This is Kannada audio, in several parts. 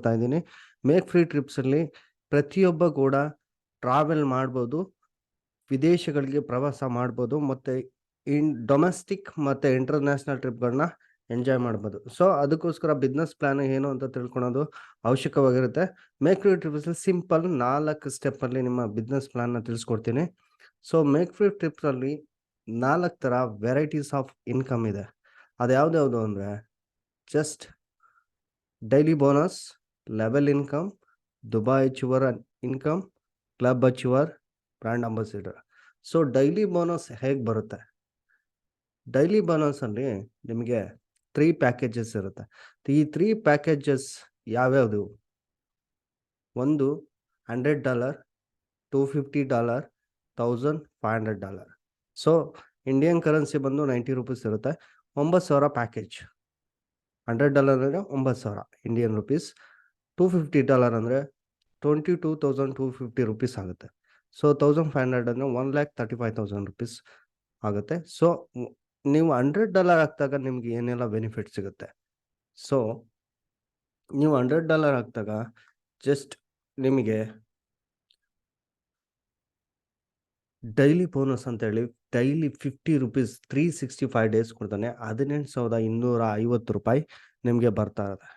ಕೊಡ್ತಾ ಇದ್ದೀನಿ. ಮೇಕ್ ಫ್ರೀ ಟ್ರಿಪ್ಸಲ್ಲಿ ಪ್ರತಿಯೊಬ್ಬ ಕೂಡ ಟ್ರಾವೆಲ್ ಮಾಡ್ಬೋದು, ವಿದೇಶಗಳಿಗೆ ಪ್ರವಾಸ ಮಾಡ್ಬೋದು, ಮತ್ತು ಡೊಮೆಸ್ಟಿಕ್ ಮತ್ತು ಇಂಟರ್ನ್ಯಾಷನಲ್ ಟ್ರಿಪ್ಗಳನ್ನ ಎಂಜಾಯ್ ಮಾಡ್ಬೋದು. ಸೊ ಅದಕ್ಕೋಸ್ಕರ ಬಿಸ್ನೆಸ್ ಪ್ಲಾನ್ ಏನು ಅಂತ ತಿಳ್ಕೊಳೋದು ಅವಶ್ಯಕವಾಗಿರುತ್ತೆ. ಮೇಕ್ ಫ್ರೀ ಟ್ರಿಪ್ಸ್ ಸಿಂಪಲ್ 4 ಸ್ಟೆಪ್ಪಲ್ಲಿ ನಿಮ್ಮ ಬಿಸ್ನೆಸ್ ಪ್ಲಾನ್ನ ತಿಳಿಸ್ಕೊಡ್ತೀನಿ. ಸೊ ಮೇಕ್ ಫ್ರೀ ಟ್ರಿಪ್ಸಲ್ಲಿ 4 ಥರ ವೆರೈಟೀಸ್ ಆಫ್ ಇನ್ಕಮ್ ಇದೆ. ಅದು ಯಾವ್ದ್ಯಾವುದು ಅಂದರೆ just daily bonus, level income, Dubai achiever income, club achiever, brand ambassador. So daily bonus ಹೇಗೆ ಬರುತ್ತೆ? ಡೈಲಿ ಬೋನಸಲ್ಲಿ ನಿಮಗೆ 3 ಪ್ಯಾಕೇಜಸ್ ಇರುತ್ತೆ. ಈ 3 ಪ್ಯಾಕೇಜಸ್ ಯಾವ್ಯಾವುದು? ಒಂದು $100, $250, $1,500. ಸೊ ಇಂಡಿಯನ್ ಕರೆನ್ಸಿ ಬಂದು 90 ರೂಪೀಸ್ ಇರುತ್ತೆ. 9,000 ಪ್ಯಾಕೇಜ್. $100 ಅಂದರೆ 9,000 ಇಂಡಿಯನ್ ರುಪೀಸ್. $250 ಅಂದರೆ 22,250 ರೂಪೀಸ್ ಆಗುತ್ತೆ. ಸೊ 1,500 ಅಂದರೆ 1,35,000 ರೂಪೀಸ್ ಆಗುತ್ತೆ. ಸೊ ನೀವು $100 ಹಾಕಿದಾಗ ನಿಮ್ಗೆ ಏನೆಲ್ಲ ಬೆನಿಫಿಟ್ ಸಿಗುತ್ತೆ? ಸೊ ನೀವು $100 ಹಾಕಿದಾಗ ಜಸ್ಟ್ ನಿಮಗೆ ಡೈಲಿ ಬೋನಸ್ ಅಂತೇಳಿ ಡೈಲಿ 50 ರೂಪೀಸ್ 365 ಡೇಸ್ ಕೊಡ್ತಾನೆ. 18,250 ರೂಪಾಯಿ ನಿಮಗೆ ಬರ್ತಾ ಇದೆ.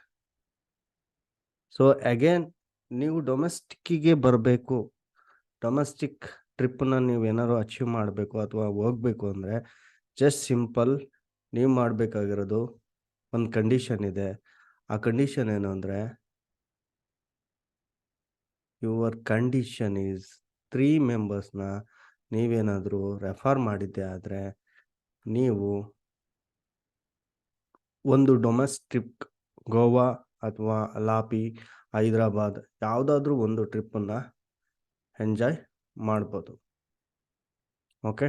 ಸೊ ಅಗೇನ್ ನೀವು ಡೊಮೆಸ್ಟಿಕ್ಕಿಗೆ ಬರಬೇಕು, ಡೊಮೆಸ್ಟಿಕ್ ಟ್ರಿಪ್ಪನ್ನ ನೀವು ಏನಾದ್ರು ಅಚೀವ್ ಮಾಡಬೇಕು ಅಥವಾ ಹೋಗ್ಬೇಕು ಅಂದರೆ ಜಸ್ಟ್ ಸಿಂಪಲ್ ನೀವು ಮಾಡಬೇಕಾಗಿರೋದು ಒಂದು ಕಂಡೀಷನ್ ಇದೆ. ಆ ಕಂಡೀಷನ್ ಏನು ಅಂದರೆ ಯುವರ್ ಕಂಡೀಷನ್ ಈಸ್ 3 ಮೆಂಬರ್ಸ್ನ ನೀವೇನಾದರೂ ರೆಫರ್ ಮಾಡಿದ್ದೆ ಆದರೆ ನೀವು ಒಂದು ಡೊಮೆಸ್ಟಿಕ್ ಗೋವಾ ಅಥವಾ ಅಲಾಪಿ, ಹೈದರಾಬಾದ್ ಯಾವುದಾದ್ರೂ ಒಂದು ಟ್ರಿಪ್ಪನ್ನು ಎಂಜಾಯ್ ಮಾಡ್ಬೋದು. ಓಕೆ.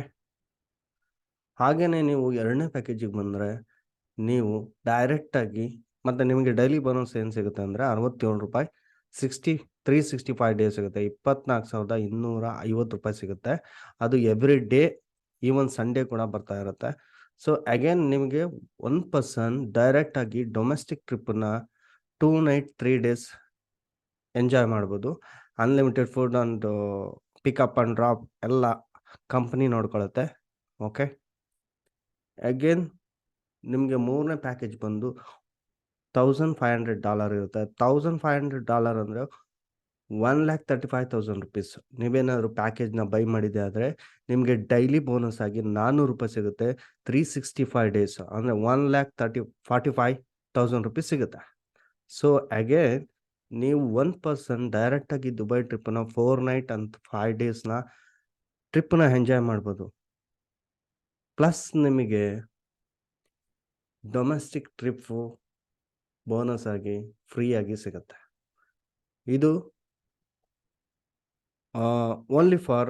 ಹಾಗೆಯೇ ನೀವು 2ನೇ ಪ್ಯಾಕೇಜಿಗೆ ಬಂದರೆ ನೀವು ಡೈರೆಕ್ಟಾಗಿ, ಮತ್ತು ನಿಮಗೆ ಡೈಲಿ ಬೋನಸ್ ಏನು ಸಿಗುತ್ತೆ ಅಂದರೆ 67 ರೂಪಾಯಿ 365 ಡೇಸ್ ಸಿಗುತ್ತೆ. 24,250 ರೂಪಾಯಿ ಸಿಗುತ್ತೆ. ಅದು ಎವ್ರಿ ಡೇ, ಈವನ್ ಸಂಡೇ ಕೂಡ ಬರ್ತಾ ಇರುತ್ತೆ. ಸೊ ಅಗೇನ್ ನಿಮಗೆ 1 ಪರ್ಸನ್ ಡೈರೆಕ್ಟಾಗಿ ಡೊಮೆಸ್ಟಿಕ್ ಟ್ರಿಪ್ಪನ್ನ 2 ನೈಟ್ 3 ಡೇಸ್ ಎಂಜಾಯ್ ಮಾಡ್ಬೋದು. Unlimited food and pickup and drop ಎಲ್ಲ ಕಂಪ್ನಿ ನೋಡ್ಕೊಳುತ್ತೆ. ಓಕೆ. ಅಗೇನ್ ನಿಮಗೆ 3ನೇ ಪ್ಯಾಕೇಜ್ ಬಂದು $1,500 ಇರುತ್ತೆ. $1,500 ಅಂದರೆ 1,35,000 ರೂಪೀಸ್. ನೀವೇನಾದರೂ ಪ್ಯಾಕೇಜ್ನ ಬೈ ಮಾಡಿದೆ ಆದರೆ ನಿಮಗೆ ಡೈಲಿ ಬೋನಸ್ ಆಗಿ 400 ರೂಪಾಯಿ ಸಿಗುತ್ತೆ. 365 ಡೇಸ್ ಅಂದರೆ 1,45,000 ರೂಪೀಸ್ ಸಿಗುತ್ತೆ. ಸೊ ಅಗೇನ್ ನೀವು 1 ಪರ್ಸನ್ ಡೈರೆಕ್ಟಾಗಿ ದುಬೈ ಟ್ರಿಪ್ಪನ್ನ 4 ನೈಟ್ ಅಂಡ್ 5 ಡೇಸ್ನ ಟ್ರಿಪ್ಪನ್ನ ಎಂಜಾಯ್ ಮಾಡ್ಬೋದು. ಪ್ಲಸ್ ನಿಮಗೆ ಡೊಮೆಸ್ಟಿಕ್ ಟ್ರಿಪ್ಪು ಬೋನಸ್ ಆಗಿ ಫ್ರೀಯಾಗಿ ಸಿಗುತ್ತೆ. ಇದು ಓನ್ಲಿ ಫಾರ್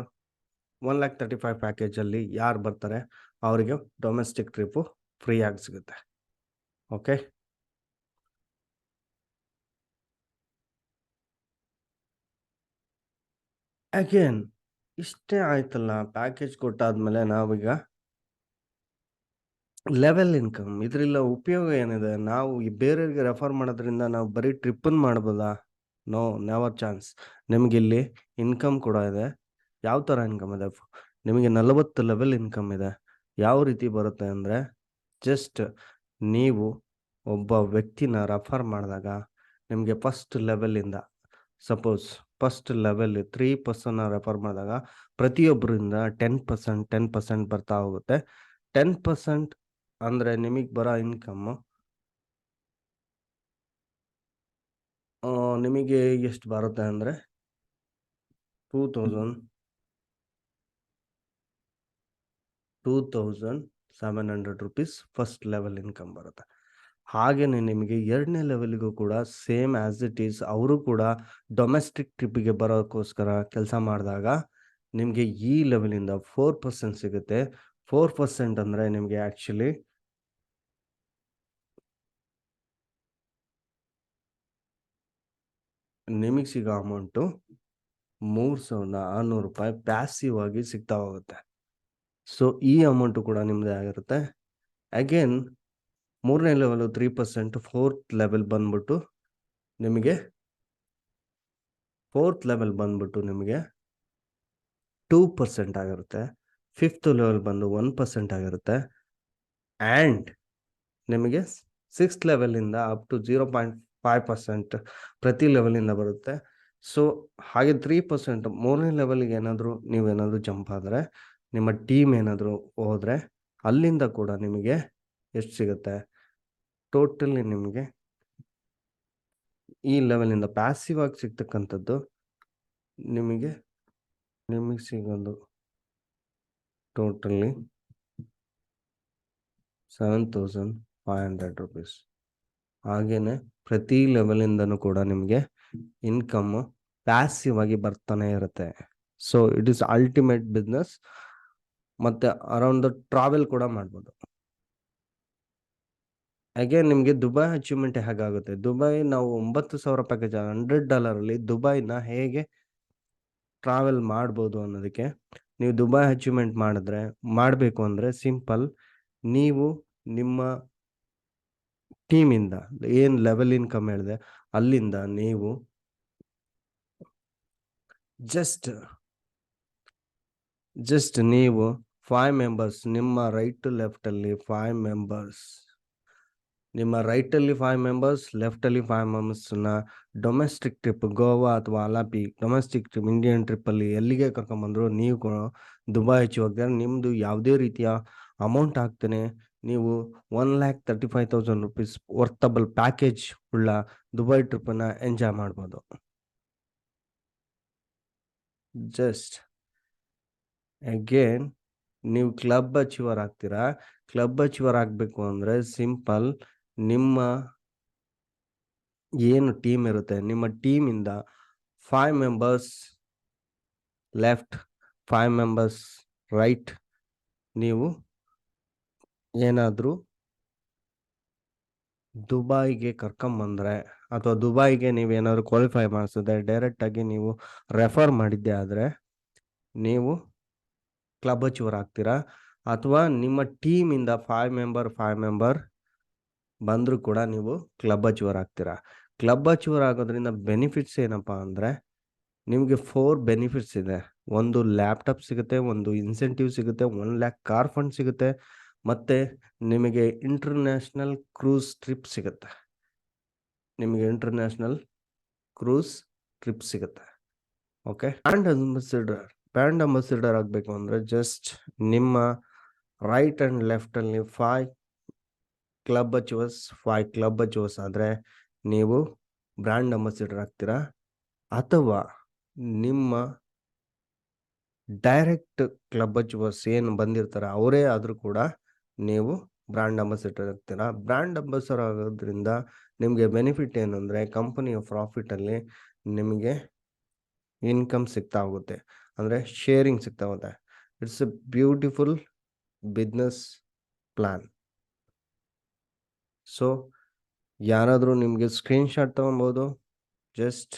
1,35,000 ಪ್ಯಾಕೇಜಲ್ಲಿ ಯಾರು ಬರ್ತಾರೆ ಅವರಿಗೆ ಡೊಮೆಸ್ಟಿಕ್ ಟ್ರಿಪ್ಪು ಫ್ರೀಯಾಗಿ ಸಿಗುತ್ತೆ. ಓಕೆ. ಅಗೇನ್ ಇಷ್ಟೇ ಆಯ್ತಲ್ಲ, ಪ್ಯಾಕೇಜ್ ಕೊಟ್ಟಾದ್ಮೇಲೆ ನಾವೀಗ ಲೆವೆಲ್ ಇನ್ಕಮ್, ಇದರಿಂದ ಉಪಯೋಗ ಏನಿದೆ? ನಾವು ಬೇರೆಯವ್ರಿಗೆ ರೆಫರ್ ಮಾಡೋದ್ರಿಂದ ನಾವು ಬರೀ ಟ್ರಿಪ್ಪನ್ನು ಮಾಡ್ಬೋದಾ? No, never chance. ನಿಮಗಿಲ್ಲಿ ಇನ್ಕಮ್ ಕೂಡ ಇದೆ. ಯಾವ ಥರ ಇನ್ಕಮ್ ಇದೆ? ನಿಮಗೆ 40 ಲೆವೆಲ್ ಇನ್ಕಮ್ ಇದೆ. ಯಾವ ರೀತಿ ಬರುತ್ತೆ ಅಂದರೆ ಜಸ್ಟ್ ನೀವು ಒಬ್ಬ ವ್ಯಕ್ತಿನ ರೆಫರ್ ಮಾಡಿದಾಗ ನಿಮಗೆ ಫಸ್ಟ್ ಲೆವೆಲಿಂದ, ಸಪೋಸ್ ಫಸ್ಟ್ ಲೆವೆಲ್ 3 ಪರ್ಸನ್ನ ರೆಫರ್ ಮಾಡಿದಾಗ ಪ್ರತಿಯೊಬ್ಬರಿಂದ 10% ಬರ್ತಾ ಹೋಗುತ್ತೆ. 10% ಅಂದರೆ ನಿಮಗೆ ಬರೋ ಇನ್ಕಮ್ಮು ನಿಮಗೆ ಎಷ್ಟು ಬರುತ್ತೆ ಅಂದರೆ 2,700 ರೂಪೀಸ್ ಫಸ್ಟ್ ಲೆವೆಲ್ ಇನ್ಕಮ್ ಬರುತ್ತೆ. ಹಾಗೆಯೇ ನಿಮಗೆ 2ನೇ ಲೆವೆಲ್ಗೂ ಕೂಡ ಸೇಮ್ ಆ್ಯಸ್ ಇಟ್ ಈಸ್, ಅವರು ಕೂಡ ಡೊಮೆಸ್ಟಿಕ್ ಟ್ರಿಪ್ಪಿಗೆ ಬರೋಕ್ಕೋಸ್ಕರ ಕೆಲಸ ಮಾಡಿದಾಗ ನಿಮಗೆ ಈ ಲೆವೆಲಿಂದ 4% ಸಿಗುತ್ತೆ. 4% ಅಂದರೆ ನಿಮಗೆ ಆ್ಯಕ್ಚುಲಿ ನಿಮಗೆ ಸಿಗೋ ಅಮೌಂಟು 3,600 ರೂಪಾಯಿ ಪ್ಯಾಸಿವ್ ಆಗಿ ಸಿಗ್ತಾ ಹೋಗುತ್ತೆ. ಸೊ ಈ ಅಮೌಂಟು ಕೂಡ ನಿಮ್ಮದೇ ಆಗಿರುತ್ತೆ. ಅಗೇನ್ 3ನೇ ಲೆವೆಲು 3%, 4th ಲೆವೆಲ್ ಬಂದ್ಬಿಟ್ಟು ನಿಮಗೆ 4th ಲೆವೆಲ್ ಬಂದ್ಬಿಟ್ಟು ನಿಮಗೆ 2% ಆಗಿರುತ್ತೆ. 5th ಲೆವೆಲ್ ಬಂದು 1% ಆಗಿರುತ್ತೆ. ಆ್ಯಂಡ್ ನಿಮಗೆ 6th ಲೆವೆಲಿಂದ ಅಪ್ ಟು 0.5% ಪ್ರತಿ ಲೆವೆಲಿಂದ ಬರುತ್ತೆ. ಸೊ ಹಾಗೆ 3% 3ನೇ ಲೆವೆಲ್ಗೆ ನೀವೇನಾದರೂ ಜಂಪ್ ಆದರೆ, ನಿಮ್ಮ ಟೀಮ್ ಏನಾದರೂ ಹೋದರೆ, ಅಲ್ಲಿಂದ ಕೂಡ ನಿಮಗೆ ಎಷ್ಟು ಸಿಗುತ್ತೆ? ಟೋಟಲಿ ನಿಮಗೆ ಈ ಲೆವೆಲಿಂದ ಪ್ಯಾಸಿವ್ ಆಗಿ ಸಿಗ್ತಕ್ಕಂಥದ್ದು ನಿಮಗೆ ಸಿಗೋದು ಟೋಟಲಿ 7,500 rupees. ಹಾಗೇನೆ ಪ್ರತಿ ಲೆವೆಲಿಂದನೂ ಕೂಡ ನಿಮಗೆ ಇನ್ಕಮ್ ಪ್ಯಾಸಿವ್ ಆಗಿ ಬರ್ತಾನೆ ಇರುತ್ತೆ. So it is ultimate business. ಮತ್ತೆ ಅರೌಂಡ್ ದ ಟ್ರಾವೆಲ್ ಕೂಡ ಮಾಡ್ಬೋದು. ಅಗೇನ್ ನಿಮಗೆ ದುಬೈ ಅಚೀವ್ಮೆಂಟ್ ಹೇಗಾಗುತ್ತೆ? ದುಬೈ ನಾವು 9,000 ಪ್ಯಾಕೇಜ್ $100 ದುಬೈನ ಹೇಗೆ ಟ್ರಾವೆಲ್ ಮಾಡ್ಬೋದು ಅನ್ನೋದಕ್ಕೆ, ನೀವು ದುಬೈ ಅಚೀವ್ಮೆಂಟ್ ಮಾಡಬೇಕು ಅಂದರೆ ಸಿಂಪಲ್. ನೀವು ನಿಮ್ಮ ಟೀಮಿಂದ ಏನು ಲೆವೆಲ್ ಇನ್ಕಮ್ ಹೇಳಿದೆ ಅಲ್ಲಿಂದ ನೀವು ಜಸ್ಟ್ ನೀವು 5 ಮೆಂಬರ್ಸ್, ನಿಮ್ಮ ರೈಟ್ ಟು ಲೆಫ್ಟಲ್ಲಿ 5 ಮೆಂಬರ್ಸ್, ನಿಮ್ಮ ರೈಟಲ್ಲಿ 5 ಮೆಂಬರ್ಸ್, ಲೆಫ್ಟಲ್ಲಿ 5 ಮೆಂಬರ್ಸ್ನ ಡೊಮೆಸ್ಟಿಕ್ ಟ್ರಿಪ್ ಗೋವಾ ಅಥವಾ ಅಲಾಪಿ ಡೊಮೆಸ್ಟಿಕ್ ಟ್ರಿಪ್ ಇಂಡಿಯನ್ ಟ್ರಿಪ್ಪಲ್ಲಿ ಎಲ್ಲಿಗೆ ಕರ್ಕೊಂಬಂದ್ರು ನೀವು ಕೂಡ ದುಬೈ ಹೋಗ್ತಾರೆ. ನಿಮ್ಮದು ಯಾವುದೇ ರೀತಿಯ ಅಮೌಂಟ್ ಆಗ್ತಾನೆ ನೀವು 1,35,000 rupees ವರ್ತಬಲ್ ಪ್ಯಾಕೇಜ್ ಉಳ್ಳ ದುಬೈ ಟ್ರಿಪ್ಪನ್ನು ಎಂಜಾಯ್ ಮಾಡ್ಬೋದು. ಜಸ್ಟ್ ಅಗೇನ್ ನೀವು ಕ್ಲಬ್ ಅಚೀವರ್ ಆಗ್ತೀರಾ. ಕ್ಲಬ್ ಅಚೀವರ್ ಆಗಬೇಕು ಅಂದರೆ ಸಿಂಪಲ್, ನಿಮ್ಮ ಏನು ಟೀಮ್ ಇರುತ್ತೆ, ನಿಮ್ಮ ಟೀಮಿಂದ 5 ಮೆಂಬರ್ಸ್ ಲೆಫ್ಟ್, 5 ಮೆಂಬರ್ಸ್ ರೈಟ್, ನೀವು ಏನಾದರೂ ದುಬೈಗೆ ಕರ್ಕೊಂಬಂದ್ರೆ ಅಥವಾ ದುಬೈಗೆ ನೀವೇನಾದ್ರು ಕ್ವಾಲಿಫೈ ಮಾಡಿಸಿದ್ರೆ, ಡೈರೆಕ್ಟಾಗಿ ನೀವು ರೆಫರ್ ಮಾಡಿದ್ದೆ ಆದರೆ ನೀವು ಕ್ಲಬ್ ಅಚೀವರ್ ಆಗ್ತೀರಾ. ಅಥವಾ ನಿಮ್ಮ ಟೀಮಿಂದ 5 ಮೆಂಬರ್ ಬಂದರೂ ಕೂಡ ನೀವು ಕ್ಲಬ್ ಅಚೀವರ್ ಆಗ್ತೀರಾ. ಕ್ಲಬ್ ಅಚೀವರ್ ಆಗೋದ್ರಿಂದ ಬೆನಿಫಿಟ್ಸ್ ಏನಪ್ಪ ಅಂದರೆ, ನಿಮಗೆ 4 ಬೆನಿಫಿಟ್ಸ್ ಇದೆ. ಒಂದು ಲ್ಯಾಪ್ಟಾಪ್ ಸಿಗುತ್ತೆ, ಒಂದು ಇನ್ಸೆಂಟಿವ್ ಸಿಗುತ್ತೆ, 1 lakh ಕಾರ್ ಫಂಡ್ ಸಿಗುತ್ತೆ, ಮತ್ತು ನಿಮಗೆ ಇಂಟರ್ನ್ಯಾಷನಲ್ ಕ್ರೂಸ್ ಟ್ರಿಪ್ ಸಿಗುತ್ತೆ. ಓಕೆ. ಬ್ರ್ಯಾಂಡ್ ಅಂಬಾಸಿಡರ್ ಆಗಬೇಕು ಅಂದರೆ ಜಸ್ಟ್ ನಿಮ್ಮ ರೈಟ್ ಆ್ಯಂಡ್ ಲೆಫ್ಟಲ್ಲಿ 5 ಕ್ಲಬ್ ಅಚೀವರ್ಸ್ ಆದರೆ ನೀವು ಬ್ರ್ಯಾಂಡ್ ಅಂಬಾಸಿಡರ್ ಆಗ್ತೀರಾ. ಅಥವಾ ನಿಮ್ಮ ಡೈರೆಕ್ಟ್ ಕ್ಲಬ್ ಅಚೀವರ್ಸ್ ಏನು ಬಂದಿರ್ತಾರೆ ಅವರೇ ಆದರೂ ಕೂಡ ನೀವು ಬ್ರ್ಯಾಂಡ್ ಅಂಬಾಸಿಡರ್ ಆಗ್ತೀರಾ. ಬ್ರ್ಯಾಂಡ್ ಅಂಬಾಸಿಡರ್ ಆಗೋದ್ರಿಂದ ನಿಮಗೆ ಬೆನಿಫಿಟ್ ಏನಂದರೆ, ಕಂಪನಿಯ ಪ್ರಾಫಿಟಲ್ಲಿ ನಿಮಗೆ ಇನ್ಕಮ್ ಸಿಗ್ತಾ ಹೋಗುತ್ತೆ, ಅಂದರೆ ಶೇರಿಂಗ್ ಸಿಗ್ತಾ ಹೋಗುತ್ತೆ. It's A beautiful business plan. So ಯಾರಾದರೂ ನಿಮಗೆ ಸ್ಕ್ರೀನ್ಶಾಟ್ ತೊಗೊಬೋದು, ಜಸ್ಟ್